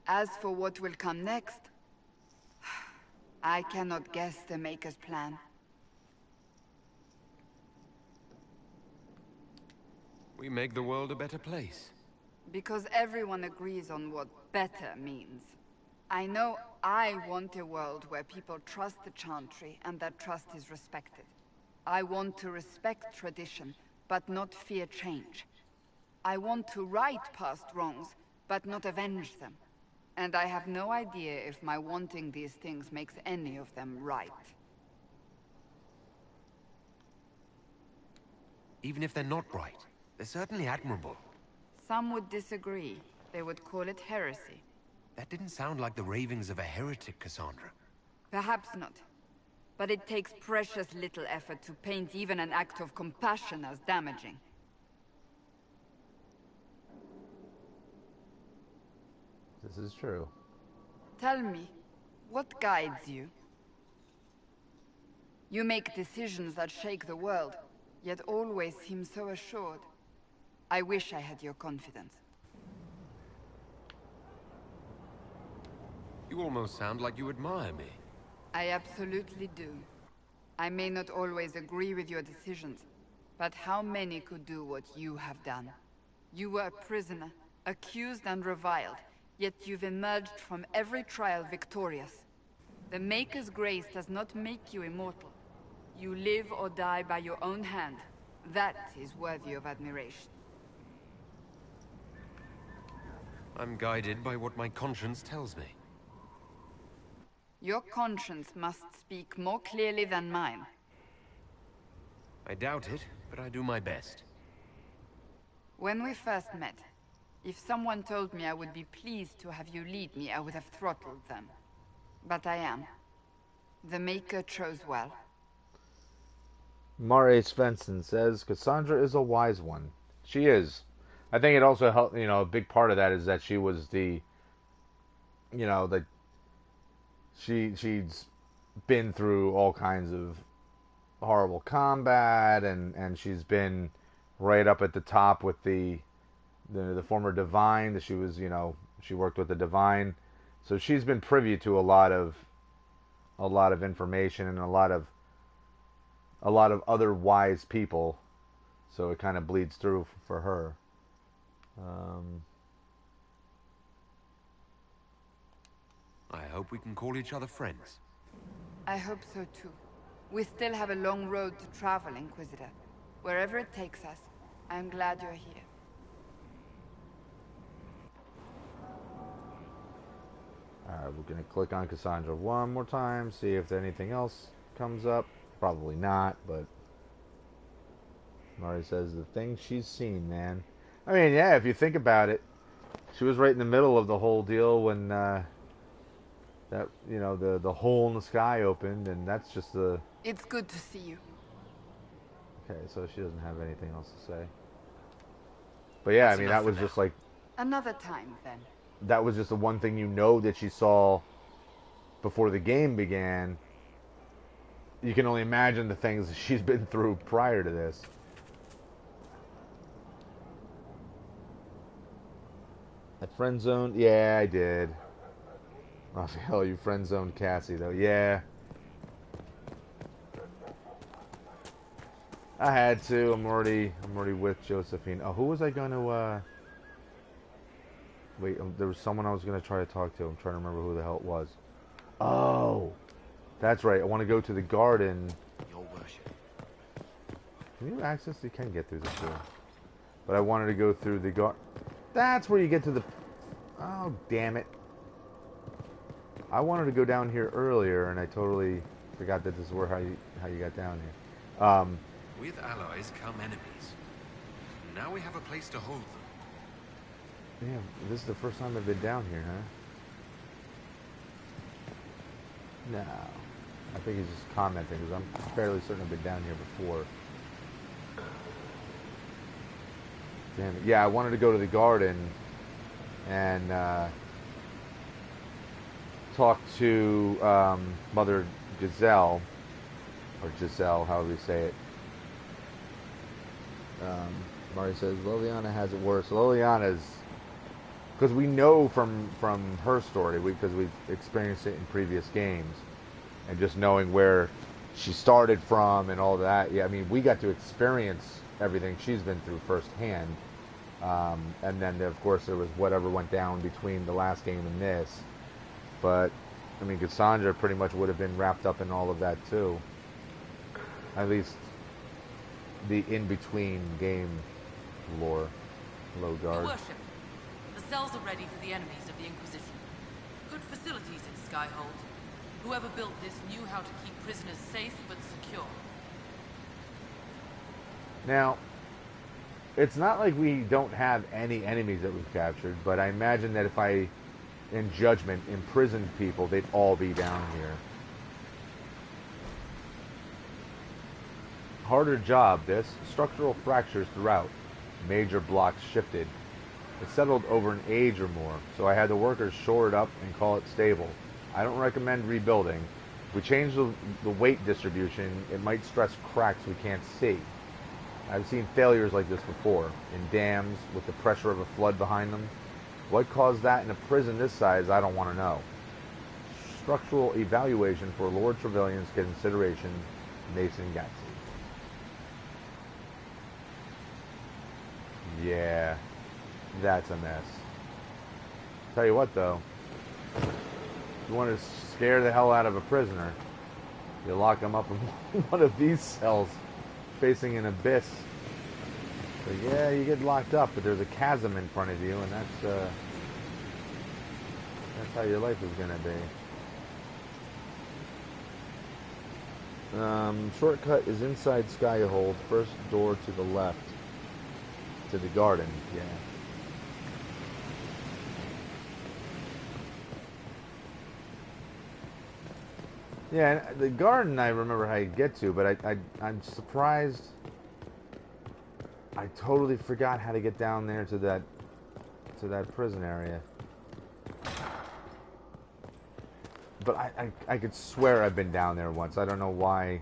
As for what will come next, I cannot guess the Maker's plan. We make the world a better place. Because everyone agrees on what better means. I know I want a world where people trust the Chantry and that trust is respected. I want to respect tradition, but not fear change. I want to right past wrongs, but not avenge them. And I have no idea if my wanting these things makes any of them right. Even if they're not right, they're certainly admirable. Some would disagree. They would call it heresy. That didn't sound like the ravings of a heretic, Cassandra. Perhaps not. But it takes precious little effort to paint even an act of compassion as damaging. This is true. Tell me, what guides you? You make decisions that shake the world, yet always seem so assured. I wish I had your confidence. You almost sound like you admire me. I absolutely do. I may not always agree with your decisions, but how many could do what you have done? You were a prisoner, accused and reviled, yet you've emerged from every trial victorious. The Maker's grace does not make you immortal. You live or die by your own hand. That is worthy of admiration. I'm guided by what my conscience tells me. Your conscience must speak more clearly than mine. I doubt it, but I do my best. When we first met, if someone told me I would be pleased to have you lead me, I would have throttled them. But I am. The Maker chose well. Mare Svensson says Cassandra is a wise one. She is. I think it also helped, a big part of that is that she was she's been through all kinds of horrible combat, and she's been right up at the top with the former Divine. That she was, she worked with the Divine, so she's been privy to a lot of information and a lot of other wise people. So it kind of bleeds through for her. I hope we can call each other friends. I hope so too. We still have a long road to travel, Inquisitor. Wherever it takes us, I'm glad you're here. Alright, we're going to click on Cassandra one more time, see if anything else comes up. Probably not, but Mari says the things she's seen, man. I mean, yeah, if you think about it, she was right in the middle of the whole deal when the hole in the sky opened, and that's just the... It's good to see you. Okay, so she doesn't have anything else to say. But yeah, I mean, that was just like... Another time, then. That was just the one thing that she saw before the game began. You can only imagine the things that she's been through prior to this. That friend zoned? Yeah, I did. Raphael, you friend zoned Cassie, though. Yeah. I had to. I'm already with Josephine. Oh, who was I going to, Wait, there was someone I was going to try to talk to. I'm trying to remember who the hell it was. Oh! That's right. I want to go to the garden. Your worship. Can you access? You can get through this door. But I wanted to go through the garden. That's where you get to the... Oh, damn it. I wanted to go down here earlier, and I totally forgot that this is how you got down here. With allies come enemies. Now we have a place to hold them. Damn, this is the first time I've been down here, huh? No. I think he's just commenting, because I'm fairly certain I've been down here before. Damn it. Yeah, I wanted to go to the garden and talk to Mother Giselle, or Giselle, however you say it. Mari says, Liliana has it worse. Liliana's... Because we know from her story, because we've experienced it in previous games, and just knowing where she started from and all that. Yeah, I mean, we got to experience everything she's been through firsthand. And then, of course, there was whatever went down between the last game and this. But, I mean, Cassandra pretty much would have been wrapped up in all of that, too. At least the in-between game lore. Low guard. Your worship, the cells are ready for the enemies of the Inquisition. Good facilities in Skyhold. Whoever built this knew how to keep prisoners safe but secure. Now, it's not like we don't have any enemies that we've captured, but I imagine that if I, in Judgment, imprisoned people, they'd all be down here. Harder job, this. Structural fractures throughout. Major blocks shifted. It settled over an age or more, so I had the workers shore it up and call it stable. I don't recommend rebuilding. If we change the weight distribution, it might stress cracks we can't see. I've seen failures like this before, in dams, with the pressure of a flood behind them. What caused that in a prison this size, I don't want to know. Structural evaluation for Lord Trevelyan's consideration, Mason Gatsby. Yeah, that's a mess. Tell you what, though, if you want to scare the hell out of a prisoner, you lock him up in one of these cells facing an abyss. So yeah, you get locked up, but there's a chasm in front of you, and that's how your life is going to be. Shortcut is inside Skyhold, first door to the left. To the garden, yeah. Yeah, the garden I remember how you get to, but I'm surprised I totally forgot how to get down there to that prison area. But I could swear I've been down there once. I don't know why.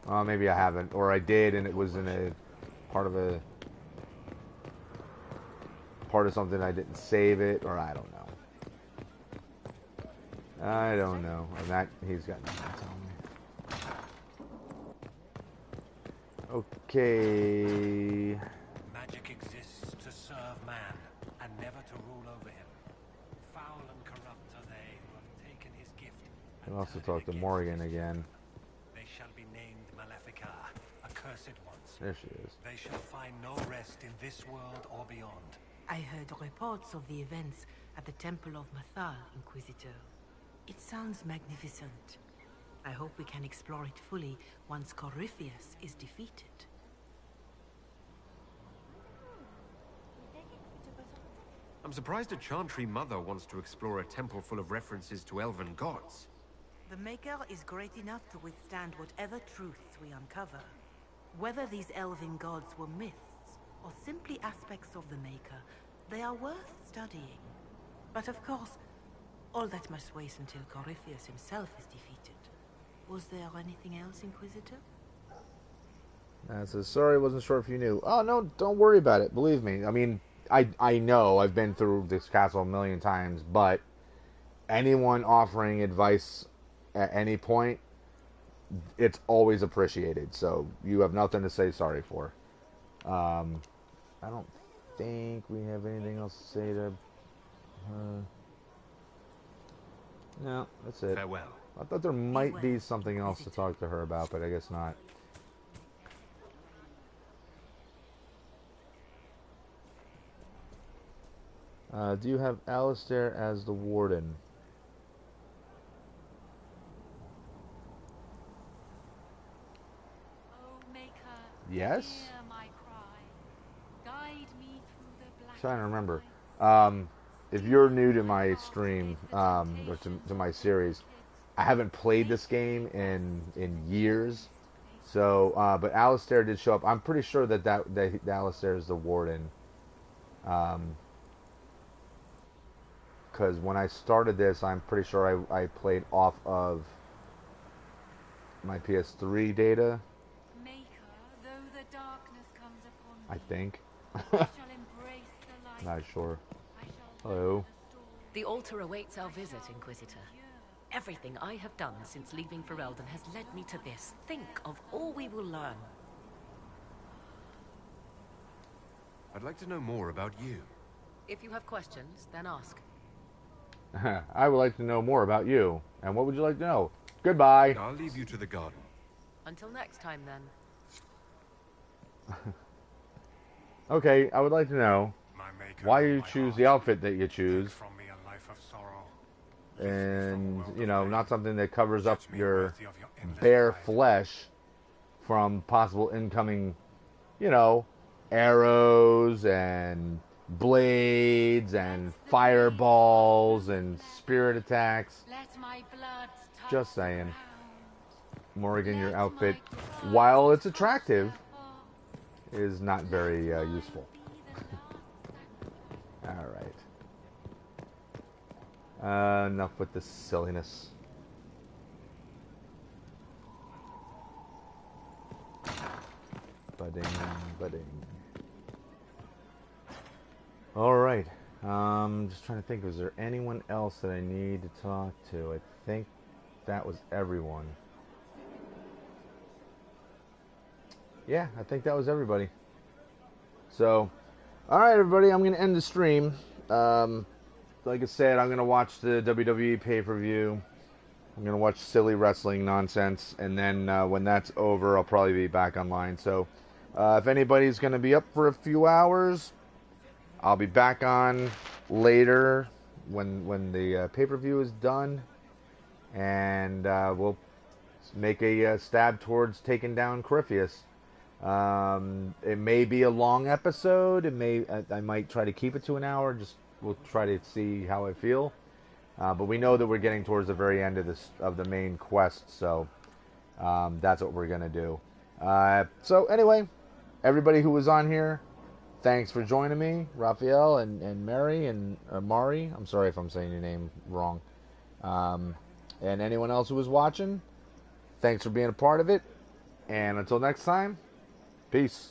Well, maybe I haven't, or I did, and it was in a part of something I didn't save it, or I don't know. I don't know. And that he's got nothing to tell me. Okay. Magic exists to serve man, and never to rule over him. Foul and corrupt are they who have taken his gift. I'll also talk to Morgan again. They shall be named Malefica, accursed ones. There she is. They shall find no rest in this world or beyond. I heard reports of the events at the Temple of Mathal, Inquisitor. It sounds magnificent. I hope we can explore it fully once Corypheus is defeated. I'm surprised a Chantry mother wants to explore a temple full of references to elven gods. The Maker is great enough to withstand whatever truths we uncover. Whether these elven gods were myths, or simply aspects of the Maker, they are worth studying. But of course, all that must wait until Corypheus himself is defeated. Was there anything else, Inquisitor? Says, sorry, wasn't sure if you knew. Oh, no, don't worry about it. Believe me. I mean, I know I've been through this castle a million times, but anyone offering advice at any point, it's always appreciated. So you have nothing to say sorry for. I don't think we have anything else to say to her. No, that's it. Farewell. I thought there might be something else to talk to her about, but I guess not. Do you have Alistair as the warden? Oh, make Yes? Hear my cry. Guide me through the black Trying to remember. If you're new to my stream, or to my series, I haven't played this game in years. So, but Alistair did show up. I'm pretty sure that Alistair is the warden. Because when I started this, I'm pretty sure I played off of my PS3 data. I think. Not sure. Hello. The altar awaits our visit, Inquisitor. Everything I have done since leaving Ferelden has led me to this. Think of all we will learn. I'd like to know more about you. If you have questions, then ask. I would like to know more about you. And what would you like to know? Goodbye. I'll leave you to the garden. Until next time, then. Okay, I would like to know why you choose the outfit that you choose. And, you know, not something that covers up your bare flesh from possible incoming, you know, arrows and blades and fireballs and spirit attacks. Just saying. Morrigan, your outfit, while it's attractive, is not very useful. Alright. Enough with this silliness. Budding, budding. Alright. Just trying to think, was there anyone else that I need to talk to? I think that was everyone. Yeah, I think that was everybody. So, alright everybody, I'm going to end the stream. Like I said, I'm going to watch the WWE pay-per-view. I'm going to watch silly wrestling nonsense. And then when that's over, I'll probably be back online. So, if anybody's going to be up for a few hours, I'll be back on later when the pay-per-view is done. And we'll make a stab towards taking down Corypheus. It may be a long episode. I might try to keep it to an hour. We'll try to see how I feel. But we know that we're getting towards the very end of the main quest, so that's what we're gonna do. So anyway, everybody who was on here, thanks for joining me, Raphael and Mary and Mari. I'm sorry if I'm saying your name wrong. And anyone else who was watching, thanks for being a part of it. And until next time. Peace.